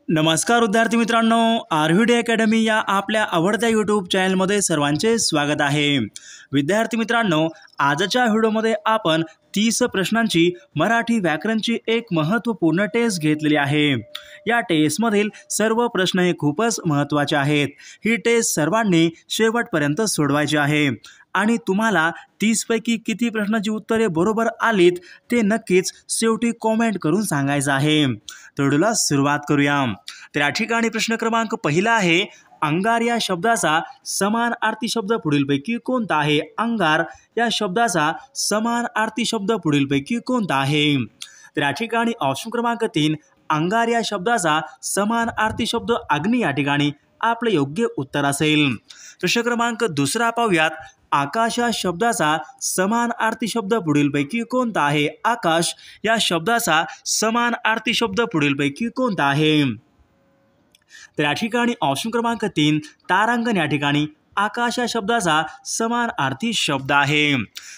नमस्कार विद्यार्थी मित्रांनो, आरव्हीडी अकॅडमी या आपल्या आवडत्या यूट्यूब चॅनलमध्ये सर्वांचे स्वागत आहे। विद्यार्थी मित्रांनो, आजच्या व्हिडिओमध्ये आपण 30 प्रश्नांची मराठी व्याकरणची एक महत्त्वपूर्ण टेस्ट घेतलेली आहे। या टेस्टमधील सर्व प्रश्न हे खूपच महत्त्वाचे आहेत। ही टेस्ट सर्वांनी शेवटपर्यंत सोडवायची आहे आणि तुम्हाला 30 पैकी किती प्रश्नांची उत्तरे बरोबर आलीत ते नक्कीच शेवटी कमेंट करून सांगायचं आहे। तर व्हिडिओला सुरुवात करूया। तर या ठिकाणी प्रश्न क्रमांक पहिला आहे, अंगार या शब्दाचा समानार्थी शब्द पुढीलपैकी कोणता आहे? अंगार या शब्दाचा समानार्थी शब्द पुढीलपैकी कोणता आहे? तर या ठिकाणी ऑप्शन क्रमांक 3, अंगार या शब्दाचा समानार्थी शब्द अग्नी या ठिकाणी आपले योग्य उत्तर असेल। प्रश्न क्रमांक दुसरा पाहूयात, आकाश या शब्दाचा समानार्थी शब्द पुढीलपैकी कोणता आहे? आकाश या शब्दाचा समानार्थी शब्द पुढीलपैकी कोणता आहे? तर या ठिकाणी ऑप्शन क्रमांक 3, तारांगण या ठिकाणी आकाश या शब्दाचा समानार्थी शब्द आहे।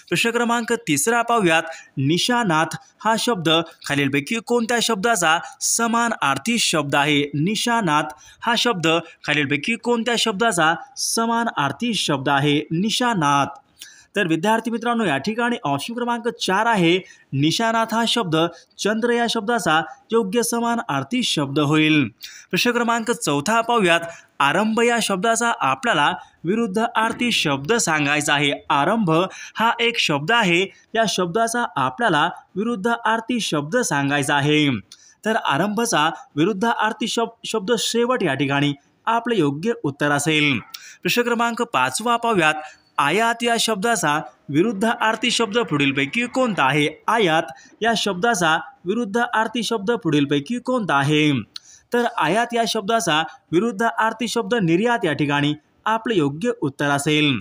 प्रश्न क्रमांक तिसरा पाहूयात, निशानाथ हा शब्द खालीलपैकी कोणत्या शब्दाचा समानार्थी शब्द आहे? निशानाथ हा शब्द खालीलपैकी कोणत्या शब्दाचा समानार्थी शब्द आहे? निशानाथ। तर विद्यार्थी मित्रांनो, या ठिकाणी ऑप्शन क्रमांक 4 आहे, निशानाथ हा शब्द चंद्र या शब्दाचा योग्य समानार्थी शब्द होईल। प्रश्न क्रमांक 4 पाहूयात, आरंभ या शब्दाचा आपल्याला विरुद्धार्थी शब्द सांगायचा आहे। आरंभ हा एक शब्द आहे, या शब्दाचा आपल्याला विरुद्धार्थी शब्द सांगायचा आहे। तर आरंभचा विरुद्धार्थी शब्द शेवट या ठिकाणी आपले योग्य उत्तर असेल। प्रश्न क्रमांक 5 पाहूयात, आयात या शब्दाचा विरुद्धार्थी शब्द पुढीलपैकी कोणता आहे? आयात या शब्दाचा विरुद्धार्थी शब्द पुढीलपैकी कोणता आहे? तर आयात या शब्दाचा विरुद्धार्थी शब्द निर्यात या ठिकाणी आपले योग्य उत्तर असेल।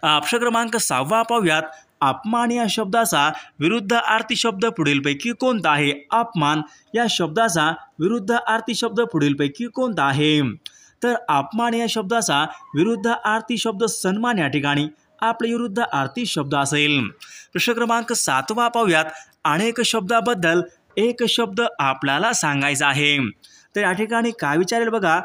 प्रश्न क्रमांक 6 पाहूयात, अपमान या शब्दाचा विरुद्धार्थी शब्द पुढीलपैकी कोणता आहे? अपमान या शब्दाचा विरुद्धार्थी शब्द पुढीलपैकी कोणता आहे? तर अपमान या शब्दाचा विरुद्धार्थी शब्द सन्मान या ठिकाणी आपले विरुद्धार्थी शब्द असेल। प्रश्न क्रमांक 7 पाहूयात, अनेक शब्दाबद्दल एक शब्द आपल्याला सांगायचा आहे। तर या ठिकाणी काय विचारेल बघा,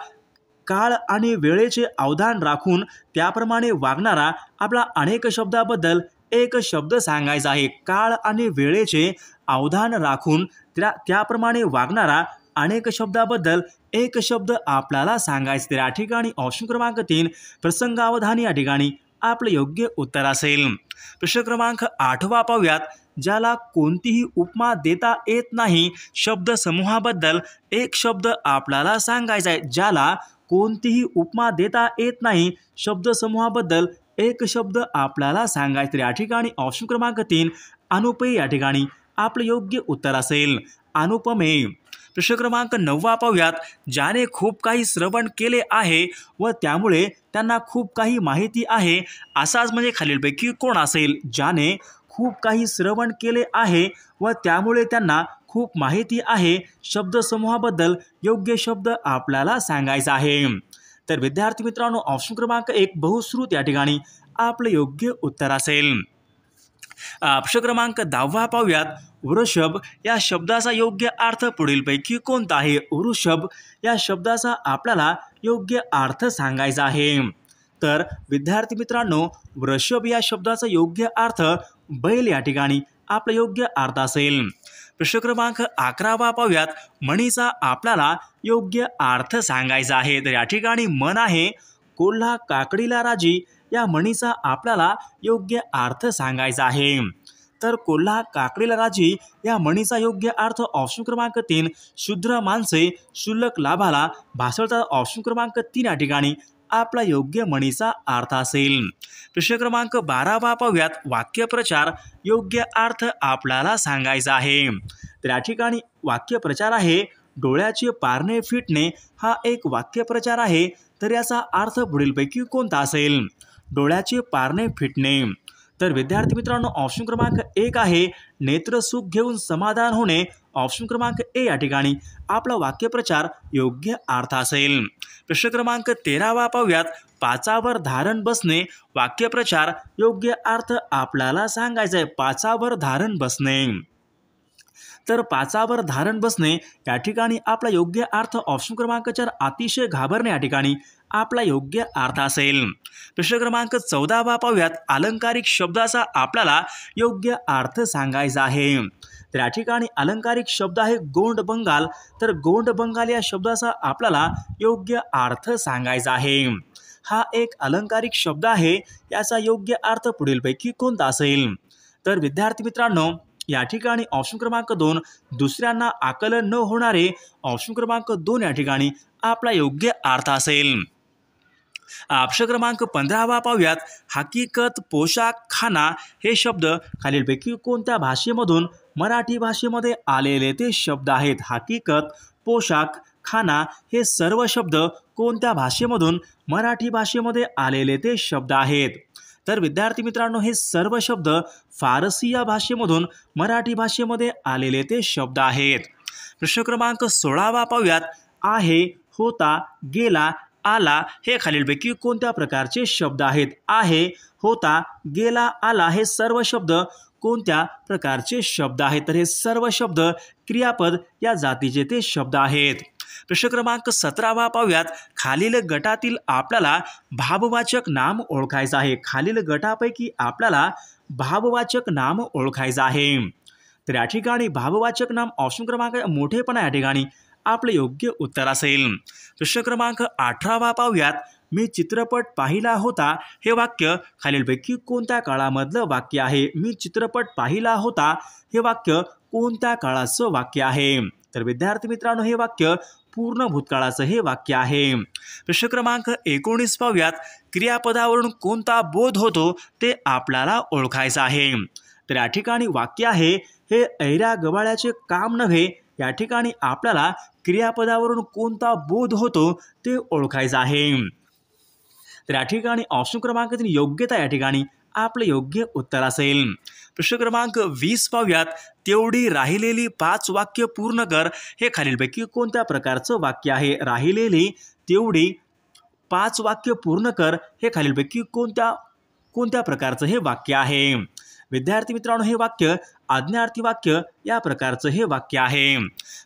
काळ आणि वेळेचे अवधान राखून त्याप्रमाणे वागणारा आपला अनेक शब्दाबद्दल एक शब्द सांगायचा आहे। काळ आणि वेळेचे अवधान राखून त्याप्रमाणे वागणारा अनेक शब्दाबद्दल एक शब्द आपल्याला सांगायचे। तर या ठिकाणी ऑप्शन क्रमांक 3, प्रसंगावधानी या ठिकाणी आपले योग्य उत्तर असेल। प्रश्न क्रमांक 8 पाहूयात, ज्याला कोणतीही उपमा देता येत नाही शब्दसमूहाबद्दल एक शब्द आपल्याला सांगायचा आहे। ज्याला कोणतीही उपमा देता येत नाही शब्दसमूहाबद्दल एक शब्द आपल्याला सांगायचा। या ठिकाणी ऑप्शन क्रमांक 3, अनुपेय या ठिकाणी आपले योग्य उत्तर असेल। अनुपमेय। प्रश्न क्रमांक 9 पाहूयात, ज्याने खूप काही श्रवण केले आहे व त्यामुळे त्यांना खूप काही माहिती आहे असाच म्हणजे खालीलपैकी कोण असेल? ज्याने खूप काही श्रवण केले आहे व त्यामुळे त्यांना खूप माहिती आहे शब्दसमूहाबद्दल योग्य शब्द आपल्याला सांगायचा आहे। तर विद्यार्थी मित्रांनो, ऑप्शन क्रमांक 1 बहुश्रुत या ठिकाणी आपले योग्य उत्तर असेल। प्रश्न क्रमांक 10 पाहूयात, वृषभ या शब्दाचा योग्य अर्थ पुढीलपैकी कोणता आहे? वृषभ या शब्दाचा आपल्याला योग्य अर्थ सांगायचा आहे। तर विद्यार्थी मित्रांनो, वृषभ या शब्दाचा योग्य अर्थ बैल या ठिकाणी आपला योग्य अर्थ असेल। प्रश्न क्रमांक 11 पाहूयात, मणीचा आपल्याला योग्य अर्थ सांगायचा आहे। तर या ठिकाणी मन आहे, कोल्हा काकडीला राजी या मणीचा आपल्याला योग्य अर्थ सांगायचा आहे। तर कोल्हा काकडीला राजी या मणीचा योग्य अर्थ ऑप्शन क्रमांक 3, शूद्र माणसे शुल्लक लाभाला भासळतात ऑप्शन क्रमांक 3 या ठिकाणी आपला योग्य मणीचा अर्थ असेल। प्रश्न क्रमांक 12 पाहूयात, वाक्यप्रचार योग्य अर्थ आपल्याला सांगायचा आहे। तर या ठिकाणी वाक्यप्रचार आहे, डोळ्याचे पारणे फिटणे हा एक वाक्यप्रचार आहे। तर याचा अर्थ पुढीलपैकी कोणता असेल? डोळ्याचे पारणे फिटणे। तर विद्यार्थी मित्रांनो, ऑप्शन क्रमांक 1 आहे, नेत्र सुख घेऊन समाधान होणे ऑप्शन क्रमांक ए या ठिकाणी आपला वाक्यप्रचार योग्य अर्थ असेल। प्रश्न क्रमांक 13 पाहूयात, पाचावर धारण बसणे वाक्यप्रचार योग्य अर्थ आपल्याला सांगायचा आहे। पाचावर धारण बसणे। तर पाचावर धारण बसणे या ठिकाणी आपला योग्य अर्थ ऑप्शन क्रमांक 4 अतिशय घाबरणे या ठिकाणी आपला योग्य अर्थ असेल। प्रश्न क्रमांक 14 पाहूयात, अलंकारिक शब्दाचा आपल्याला योग्य अर्थ सांगायचा आहे। तर या ठिकाणी अलंकारिक शब्द आहे गोंड बंगाल, तर गोंड बंगाल या शब्दाचा आपल्याला योग्य अर्थ सांगायचा आहे। हा एक अलंकारिक शब्द आहे, याचा योग्य अर्थ पुढीलपैकी कोणता असेल? तर विद्यार्थी मित्रांनो, या ठिकाणी ऑप्शन क्रमांक 2 दुसऱ्यांना आकलन न होणारे, ऑप्शन क्रमांक 2 या ठिकाणी आपला योग्य अर्थ असेल। ऑप्शन क्रमांक 15 पाहूयात, हकीकत, पोशाख, खाना हे शब्द खालीलपैकी कोणत्या भाषेमधून मराठी भाषेमध्ये आलेले ते शब्द आहेत? हकीकत, पोशाख, खाना हे सर्व शब्द कोणत्या भाषेमधून मराठी भाषेमध्ये आलेले ते शब्द आहेत? तर विद्यार्थी मित्रांनो, हे सर्व शब्द फारसी या भाषेमधून मराठी भाषेमध्ये आलेले ते शब्द आहेत। प्रश्न क्रमांक 16 पाहूयात, आहे, होता, गेला, आला हे खालीलपैकी कोणत्या प्रकारचे शब्द आहेत? आहे, होता, गेला, आला हे सर्व शब्द कोणत्या प्रकारचे शब्द आहेत? तर हे सर्व शब्द क्रियापद या जातीचे ते शब्द आहेत। प्रश्न क्रमांक 17 पाहूयात, खालील गटातील आपल्याला भाववाचक नाम ओळखायचं आहे। खालील गटापैकी आपल्याला भाववाचक नाम ओळखायचं आहे। तर या ठिकाणी भाववाचक नाम ऑप्शन क्रमांक मोठेपणा या ठिकाणी आपले योग्य उत्तर असेल। प्रश्न क्रमांक 18 पाहूयात, मी चित्रपट पाहिला होता हे वाक्य खालीलपैकी कोणत्या काळामधलं वाक्य आहे? मी चित्रपट पाहिला होता हे वाक्य कोणत्या काळाचं वाक्य आहे? तर विद्यार्थी मित्रांनो, हे वाक्य पूर्ण भूतकाळाचं हे वाक्य आहे। प्रश्न क्रमांक 19 पाहूयात, क्रियापदावरून कोणता बोध होतो ते आपल्याला ओळखायचं आहे। तर या ठिकाणी वाक्य आहे, हे ऐऱ्या गबाळ्याचे काम नव्हे। या ठिकाणी आपल्याला क्रियापदावरून कोणता बोध होतो ते ओळखायचं आहे। तर या ठिकाणी ऑप्शन क्रमांक 3 योग्यता या ठिकाणी आपले योग्य उत्तर असेल। प्रश्न क्रमांक 20 पाहूयात, तेवढी राहिलेली 5 वाक्य पूर्ण कर हे खालीलपैकी कोणत्या प्रकारचं वाक्य आहे? राहिलेली तेवढी 5 वाक्य पूर्ण कर हे खालीलपैकी कोणत्या प्रकारचं हे वाक्य आहे? विद्यार्थी मित्रांनो, हे वाक्य आज्ञार्थी वाक्य या प्रकारचं हे वाक्य आहे।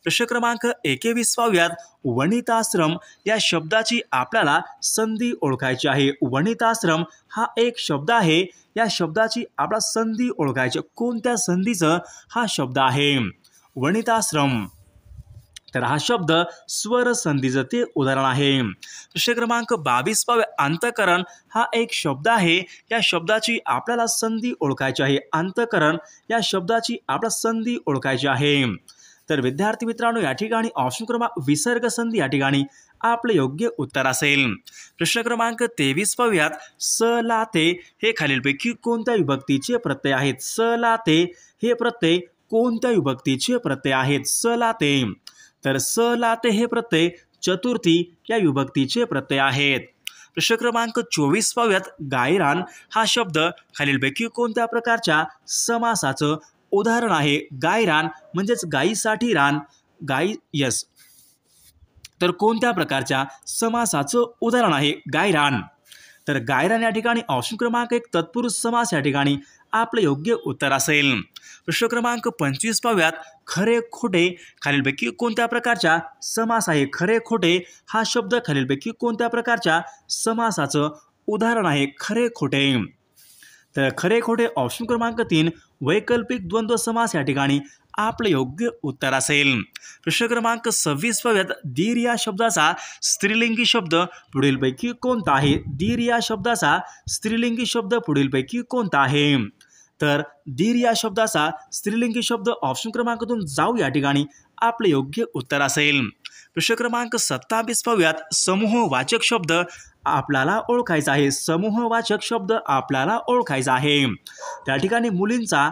प्रश्न क्रमांक 21 पाहूयात, वनिताश्रम या शब्दाची आपल्याला संधी ओळखायची आहे। वनिताश्रम हा एक शब्द आहे, या शब्दाची आपल्याला संधी ओळखायची। कोणत्या संधीचं हा शब्द आहे? वनिताश्रम, तर हा शब्द स्वर संधीचं ते उदाहरण आहे। प्रश्न क्रमांक 22 पाहूया, अंतःकरण हा एक शब्द आहे, या शब्दाची आपल्याला संधी ओळखायची आहे। अंतःकरण या शब्दाची आपल्याला संधी ओळखायची आहे। तर विद्यार्थी मित्रांनो, या ठिकाणी ऑप्शन क्रमांक विसर्ग संधी या ठिकाणी आपले योग्य उत्तर असेल। प्रश्न क्रमांक 23 पाहूयात, स ला ते हे खालीलपैकी कोणत्या विभक्तीचे प्रत्यय आहेत? स ला ते हे प्रत्यय कोणत्या विभक्तीचे प्रत्यय आहेत? स ला ते, तर स ला ते हे प्रत्यय चतुर्थी या विभक्तीचे प्रत्यय आहेत। प्रश्न क्रमांक 24 पाहूयात, गायरान हा शब्द खालीलपैकी कोणत्या प्रकारच्या समासाचं उदाहरण आहे? गायरान म्हणजेच गायीसाठी रान, तर कोणत्या प्रकारच्या समासाचं उदाहरण आहे गायरान? तर गायरान या ठिकाणी ऑप्शन क्रमांक 1 तत्पुरुष समास या ठिकाणी आपले योग्य उत्तर असेल। प्रश्न क्रमांक 25 पाहूयात, खरे खोटे खालीलपैकी कोणत्या प्रकारच्या समास आहे? खरे खोटे हा शब्द खालीलपैकी कोणत्या प्रकारच्या समासाचं उदाहरण आहे? खरे खोटे, तर खरे खोटे ऑप्शन क्रमांक 3 वैकल्पिक द्वंद्व समास या ठिकाणी आपले योग्य उत्तर असेल। प्रश्न क्रमांक 26 पाहूयात, दीर या शब्दाचा स्त्रीलिंगी शब्द पुढीलपैकी कोणता आहे? दीर या शब्दाचा स्त्रीलिंगी शब्द पुढीलपैकी कोणता आहे? तर दीर या शब्दाचा स्त्रीलिंगी शब्द ऑप्शन क्रमांक 2 जाऊ या ठिकाणी आपले योग्य उत्तर असेल। प्रश्न क्रमांक 27 पाहूयात, समूहवाचक शब्द आपल्याला ओळखायचा आहे। समूहवाचक शब्द आपल्याला ओळखायचा आहे। त्या ठिकाणी मुलींचा,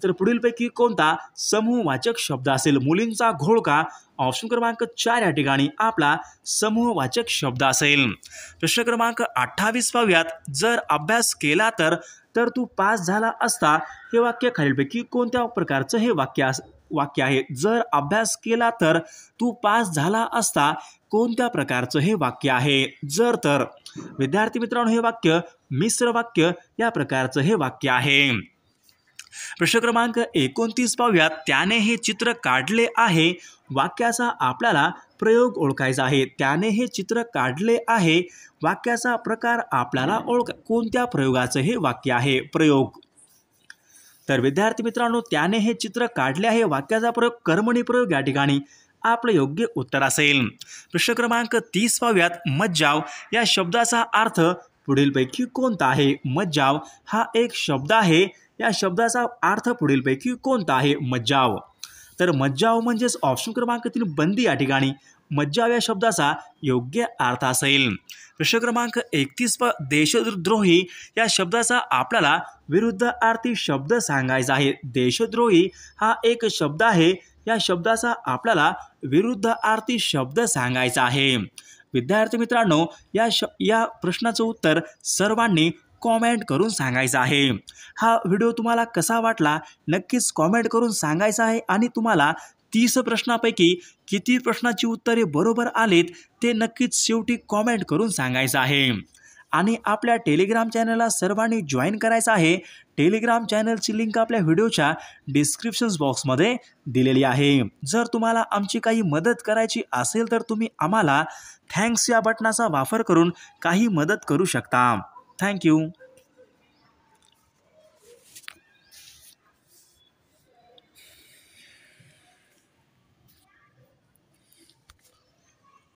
तर पुढीलपैकी कोणता समूहवाचक शब्द असेल? मुलींचा घोळका ऑप्शन क्रमांक 4 या ठिकाणी आपला समूहवाचक शब्द असेल। प्रश्न क्रमांक 28 पाहूयात, जर अभ्यास केला तर तू पास झाला असता हे वाक्य खालीलपैकी कोणत्या प्रकारचं हे वाक्य आहे? जर अभ्यास केला तर तू पास झाला असता कोणत्या प्रकारचं हे वाक्य आहे? जर तर विद्यार्थी मित्रांनो, हे वाक्य मिश्र वाक्य या प्रकारचं हे वाक्य आहे। प्रश्न क्रमांक 29 पाहूयात. त्याने हे चित्र काढले आहे वाक्याचा आपल्याला प्रयोग ओळखायचा आहे. त्याने हे चित्र काढले आहे वाक्याचा प्रकार आपल्याला कोणत्या प्रयोगाचं हे वाक्य आहे? प्रयोग. तर विद्यार्थी मित्रांनो, त्याने हे चित्र काढले आहे वाक्याचा प्रयोग कर्मणी प्रयोग या ठिकाणी आपलं योग्य उत्तर असेल. प्रश्न क्रमांक 30 पाहूयात. मज्जाव या शब्दाचा अर्थ पुढीलपैकी कोणता आहे? मज्जाव हा एक शब्द आहे. या शब्दाचा अर्थ पुढीलपैकी कोणता आहे? मज्जाव. तर मज्जाव म्हणजेच ऑप्शन क्रमांक 3 बंदी या ठिकाणी मज्जाव या शब्दाचा योग्य अर्थ असेल. प्रश्न क्रमांक 31 देशद्रोही या शब्दाचा आपल्याला विरुद्धार्थी शब्द सांगायचा आहे. देशद्रोही हा एक शब्द आहे. या शब्दाचा आपल्याला विरुद्धार्थी शब्द सांगायचा आहे. विद्यार्थी मित्रांनो, या प्रश्नाचं उत्तर सर्वांनी कॉमेंट करून सांगायचं आहे. हा व्हिडिओ तुम्हाला कसा वाटला नक्कीच कॉमेंट करून सांगायचं आहे आणि तुम्हाला 30 प्रश्नापैकी किती प्रश्नाची उत्तरे बरोबर आलीत ते नक्कीच शेवटी कॉमेंट करून सांगायचं आहे. आणि आपल्या टेलिग्राम चॅनलला सर्वांनी जॉईन करायचं आहे. टेलिग्राम चॅनलची लिंक आपल्या व्हिडिओच्या डिस्क्रिप्शन बॉक्समध्ये दिलेली आहे. जर तुम्हाला आमची काही मदत करायची असेल तर तुम्ही आम्हाला थँक्स या बटनाचा वापर करून काही मदत करू शकता. थँक्यू.